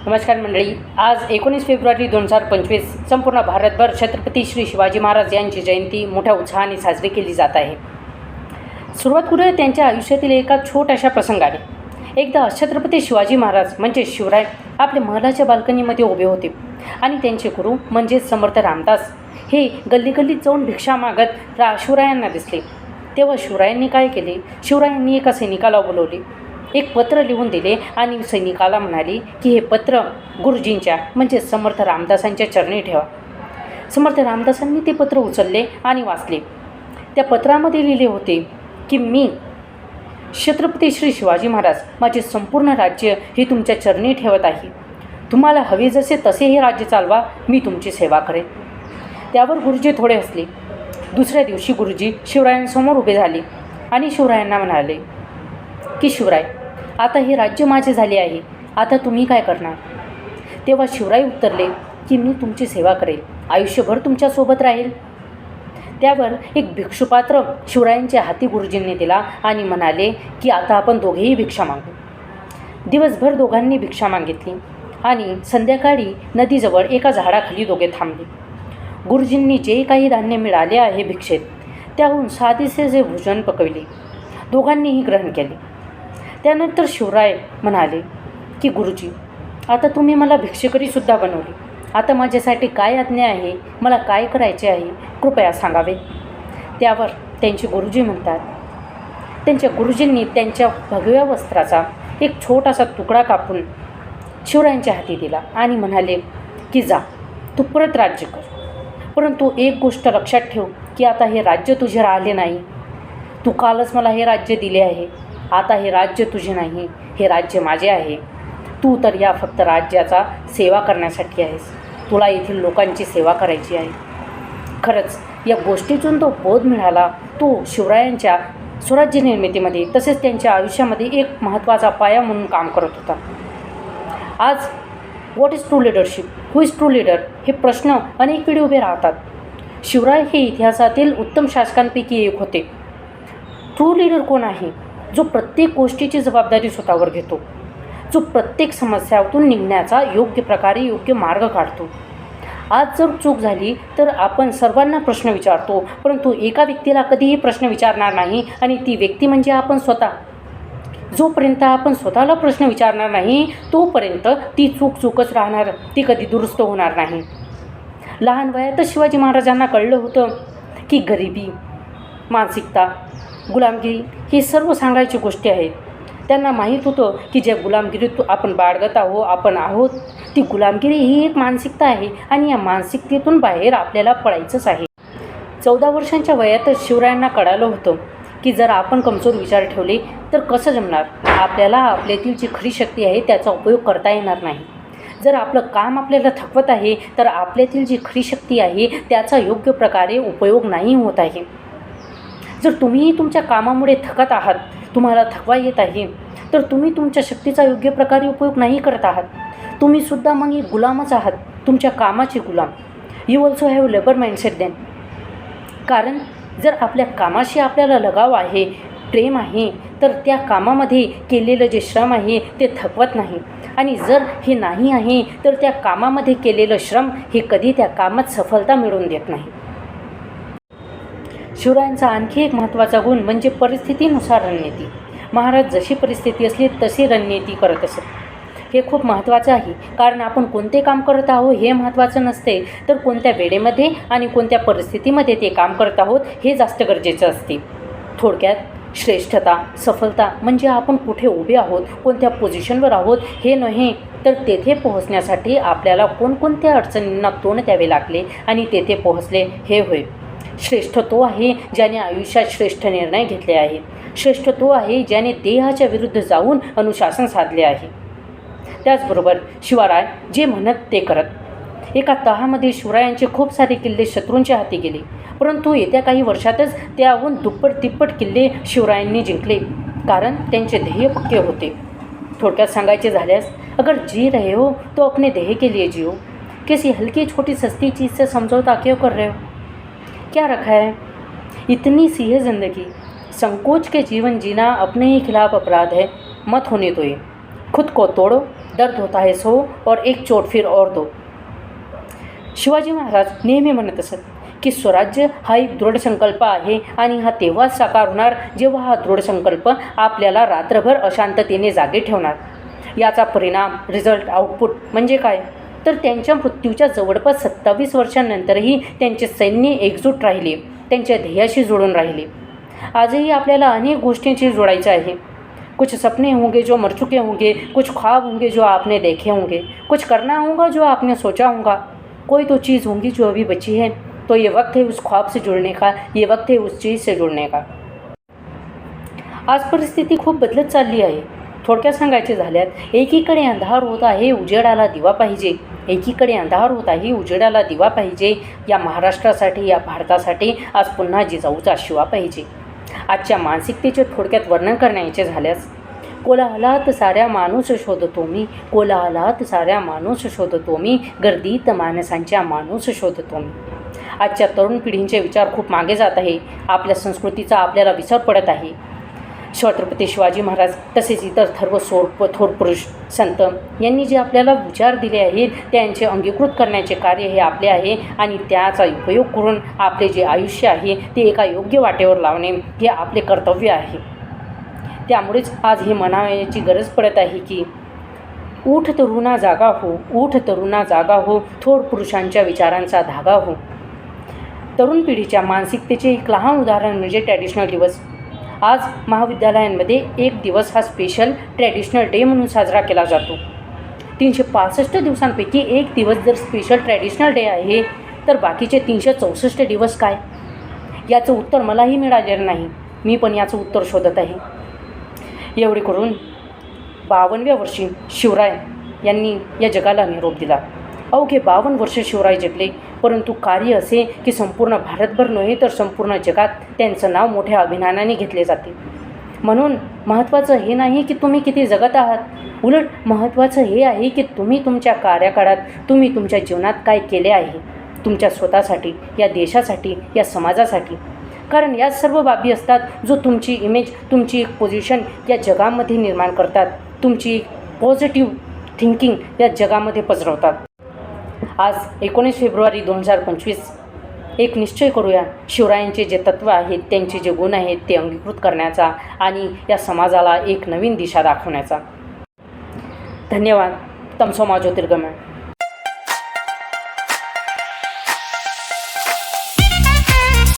नमस्कार मंडळी, आज 19 फेब्रुवारी 2025 संपूर्ण भारतभर छत्रपती श्री शिवाजी महाराज यांची जयंती मोठ्या उत्साहाने साजरी केली जात आहे. सुरुवात करूया त्यांच्या आयुष्यातील एका छोट्याशा प्रसंगाने. एकदा छत्रपती शिवाजी महाराज म्हणजे शिवराय आपल्या महलाच्या बाल्कनीमध्ये उभे होते आणि त्यांचे गुरु म्हणजे समर्थ रामदास हे गल्ली जाऊन भिक्षा मागत शिवरायांना दिसले. तेव्हा शिवरायांनी काय केले? शिवरायांनी एका सैनिकाला बोलवले, एक पत्र लिहून दिले आणि सैनिकाला म्हणाले की हे पत्र गुरुजींच्या म्हणजे समर्थ रामदासांच्या चरणी ठेवा. समर्थ रामदासांनी ते पत्र उचलले आणि वाचले. त्या पत्रामध्ये लिहिले होते की मी छत्रपती श्री शिवाजी महाराज माझे संपूर्ण राज्य हे तुमच्या चरणी ठेवत आहे. तुम्हाला हवे जसे तसे हे राज्य चालवा, मी तुमची सेवा करेन. त्यावर गुरुजी थोडे हसले. दुसऱ्या दिवशी गुरुजी शिवरायांसमोर उभे झाले आणि शिवरायांना म्हणाले की शिवराय, आता हे राज्य माझे झाले आहे, आता तुम्ही काय करणार? तेव्हा शिवराय उत्तरले की मी तुमची सेवा करेल, आयुष्यभर तुमच्यासोबत राहील. त्यावर एक भिक्षुपात्र शिवरायांच्या हाती गुरुजींनी दिला आणि म्हणाले की आता आपण दोघेही भिक्षा मागू. दिवसभर दोघांनी भिक्षा मागितली आणि संध्याकाळी नदीजवळ एका झाडाखाली दोघे थांबले. गुरुजींनी जे काही धान्य मिळाले आहे भिक्षेत त्याहून साधेसे जे भोजन पकविले दोघांनीही ग्रहण केले. त्यानंतर शिवराय म्हणाले की गुरुजी, आता तुम्ही मला भिक्षेकरीसुद्धा बनवले, आता माझ्यासाठी काय आज्ञा आहे, मला काय करायचे आहे, कृपया सांगावे. त्यावर त्यांचे गुरुजी म्हणतात, त्यांच्या गुरुजींनी त्यांच्या भगव्या वस्त्राचा एक छोटासा तुकडा कापून शिवरायांच्या हाती दिला आणि म्हणाले की जा, तू परत राज्य कर. परंतु एक गोष्ट लक्षात ठेव की आता हे राज्य तुझे राहिले नाही. तू कालच मला हे राज्य दिले आहे, आता हे राज्य तुझे नाही, हे राज्य माझे आहे. तू तर या फक्त राज्याचा सेवा करण्यासाठी आहेस, तुला येथील लोकांची सेवा करायची आहे. खरंच या गोष्टीतून तो बोध मिळाला. तो शिवरायांच्या स्वराज्य निर्मितीमध्ये तसेच त्यांच्या आयुष्यामध्ये एक महत्त्वाचा पाया म्हणून काम करत होता. आज what is true leadership, who is true leader हे प्रश्न अनेक वेळी उभे राहतात. शिवराय हे इतिहासातील उत्तम शासकांपैकी एक होते. ट्रू लीडर कोण आहे? जो प्रत्येक गोष्टीची जबाबदारी स्वतःवर घेतो, जो प्रत्येक समस्यातून निघण्याचा योग्य प्रकारे योग्य मार्ग काढतो. आज जर चूक झाली तर आपण सर्वांना प्रश्न विचारतो, परंतु एका व्यक्तीला कधीही प्रश्न विचारणार नाही आणि ती व्यक्ती म्हणजे आपण स्वतः. जोपर्यंत आपण स्वतःला प्रश्न विचारणार नाही तोपर्यंत ती चूकच राहणार, ती कधी दुरुस्त होणार नाही. लहान वयातच शिवाजी महाराजांना कळलं होतं की गरिबी, मानसिकता, गुलामगिरी हे सर्व सांगायची गोष्टी आहेत. त्यांना माहीत होतं की ज्या गुलामगिरीत आपण बाळगत आपण आहोत ती गुलामगिरी ही एक मानसिकता आहे आणि या मानसिकतेतून बाहेर आपल्याला पडायचंच आहे. 14 वर्षांच्या वयातच शिवरायांना कळालं होतं की जर आपण कमजोर विचार ठेवले तर कसं जमणार, आपल्याला आपल्यातील जी खरी शक्ती आहे त्याचा उपयोग करता येणार नाही. जर आपलं काम आपल्याला थकवत आहे तर आपल्यातील जी खरी शक्ती आहे त्याचा योग्य प्रकारे उपयोग नाही होत आहे. जर तुम्हीही तुमच्या कामामुळे थकत आहात, तुम्हाला थकवा येत आहे, तर तुम्ही तुमच्या शक्तीचा योग्य प्रकारे उपयोग नाही करत आहात. तुम्हीसुद्धा मग एक गुलामच आहात, तुमच्या कामाचे गुलाम. You also have labour mindset then. कारण जर आपल्या कामाशी आपल्याला लगाव आहे, प्रेम आहे, तर त्या कामामध्ये केलेलं जे श्रम आहे ते थकवत नाही. आणि जर हे नाही आहे तर त्या कामामध्ये केलेलं श्रम हे कधी त्या कामात सफलता मिळवून देत नाही. शिवरायांचा आणखी एक महत्त्वाचा गुण म्हणजे परिस्थितीनुसार रणनीती. महाराज जशी परिस्थिती असली तशी रणनीती करत असत. हे खूप महत्त्वाचं आहे, कारण आपण कोणते काम करत आहोत हे महत्त्वाचं नसते, तर कोणत्या वेळेमध्ये आणि कोणत्या परिस्थितीमध्ये ते काम करत आहोत हे जास्त गरजेचं असते. थोडक्यात श्रेष्ठता, सफलता म्हणजे आपण कुठे उभे आहोत, कोणत्या पोझिशनवर आहोत हे नव्हे, तर तेथे पोहोचण्यासाठी आपल्याला कोणकोणत्या अडचणींना तोंड द्यावे लागले आणि तेथे पोहोचले हे होय. श्रेष्ठ तो आहे ज्याने आयुष्यात श्रेष्ठ निर्णय घेतले आहेत. श्रेष्ठ तो आहे ज्याने देहाच्या विरुद्ध जाऊन अनुशासन साधले आहे. त्याचबरोबर शिवराय जे म्हणत ते करत. एका तहामध्ये शिवरायांचे खूप सारे किल्ले शत्रूंच्या हाती गेले, परंतु येत्या काही वर्षातच त्याहून दुप्पट तिप्पट किल्ले शिवरायांनी जिंकले, कारण त्यांचे ध्येय पक्के होते. थोडक्यात सांगायचे झाल्यास, अगर जी रहे हो तो अपने ध्येय के लिए जियो. किसी हल्की छोटी सस्ती चीज़ से समझौता क्यों कर रहे हो? क्या रखा है? इतनी सी है ज़िंदगी, संकोच के जीवन जीना अपने ही खिलाफ अपराध है, मत होने दो ये. खुद को तोड़ो, दर्द होता है सो, और एक चोट फिर और दो. शिवाजी महाराज नेहमी म्हणत असत की स्वराज्य हा एक दृढ संकल्प आहे आणि हा तेव्हाच साकार होणार जेव्हा हा दृढ संकल्प आपल्याला रात्रभर अशांततेने जागे ठेवणार. याचा परिणाम, रिझल्ट, आउटपुट म्हणजे काय, तर त्यांच्या मृत्यूच्या जवळपास 27 वर्षांनंतरही त्यांचे सैन्य एकजूट राहिले, त्यांच्या ध्येयाशी जोडून राहिले. आजही आपल्याला अनेक गोष्टींशी जोडायचं आहे. कुछ सपने होंगे जो मर चुके होंगे, कुछ ख्वाब होंगे जो आपने देखे होंगे, कुछ करना होगा जो आपने सोचा होगा, कोई तो चीज़ होंगी जो अभी बची है. तो ये वक्त है उस ख्वाब से जुड़ने का, ये वक्त है उस चीज़ से जुड़ने का. आज परिस्थिती खूप बदलत चालली आहे. थोडक्यात सांगायचे झाल्यात, एकीकडे अंधार होत आहे, उजेडाला दिवा पाहिजे. एकीकडे अंधार होत आहे, उजेडाला दिवा पाहिजे. या महाराष्ट्रासाठी, या भारतासाठी आज पुन्हा जिजाऊचा शिवा पाहिजे. आजच्या मानसिकतेचे थोडक्यात वर्णन करण्याचे झाल्यास, कोलाहलात साऱ्या माणूस शोधतो मी, कोलाहलात साऱ्या माणूस शोधतो मी, गर्दीत माणसांच्या माणूस शोधतो मी. आजच्या तरुण पिढींचे विचार खूप मागे जात आहे. आपल्या संस्कृतीचा आपल्याला विसर पडत आहे. छत्रपती शिवाजी महाराज तसेच इतर थोर पुरुष संत यांनी जे आपल्याला विचार दिले आहेत त्यांचे अंगीकृत करण्याचे कार्य हे आपले आहे आणि त्याचा उपयोग करून आपले जे आयुष्य आहे ते एका योग्य वाटेवर लावणे हे आपले कर्तव्य आहे. त्यामुळेच आज हे म्हणावयाची गरज पडत आहे की उठ तरुणा जागा हो, उठ तरुणा जागा हो, थोर पुरुषांच्या विचारांचा धागा हो. तरुण पिढीच्या मानसिकतेचे एक लहान उदाहरण म्हणजे ट्रॅडिशनल दिवस. आज महाविद्यालयांमध्ये एक दिवस हा स्पेशल ट्रॅडिशनल डे म्हणून साजरा केला जातो. 365 दिवसांपैकी एक दिवस जर स्पेशल ट्रॅडिशनल डे आहे तर बाकीचे 364 दिवस काय? याचं उत्तर मलाही मिळालेलं नाही. मी पण याचं उत्तर शोधत आहे. एवढे करून 52व्या वर्षी शिवराय यांनी या जगाला निरोप दिला. अवघे 52 वर्ष शिवराय जगले, परंतु कार्य असे की संपूर्ण भारतभर नव्हे तर संपूर्ण जगात त्यांचं नाव मोठ्या अभिमानाने घेतले जाते. म्हणून महत्त्वाचं हे नाही की तुम्ही किती जगत आहात, उलट महत्त्वाचं हे आहे की तुम्ही तुमच्या कार्यकाळात तुम्ही तुमच्या जीवनात काय केले आहे, तुमच्या स्वतःसाठी, या देशासाठी, या समाजासाठी. कारण या सर्व बाबी असतात जो तुमची इमेज, तुमची एक पोझिशन या जगामध्ये निर्माण करतात, तुमची पॉझिटिव्ह थिंकिंग या जगामध्ये पसरवतात. आज 19 फेब्रुवारी 2025 एक निश्चय करूया, शिवरायांचे जे तत्त्व आहेत, त्यांचे जे गुण आहेत ते अंगीकृत करण्याचा आणि या समाजाला एक नवीन दिशा दाखवण्याचा. धन्यवाद. तमसो मा ज्योतिर्गमय.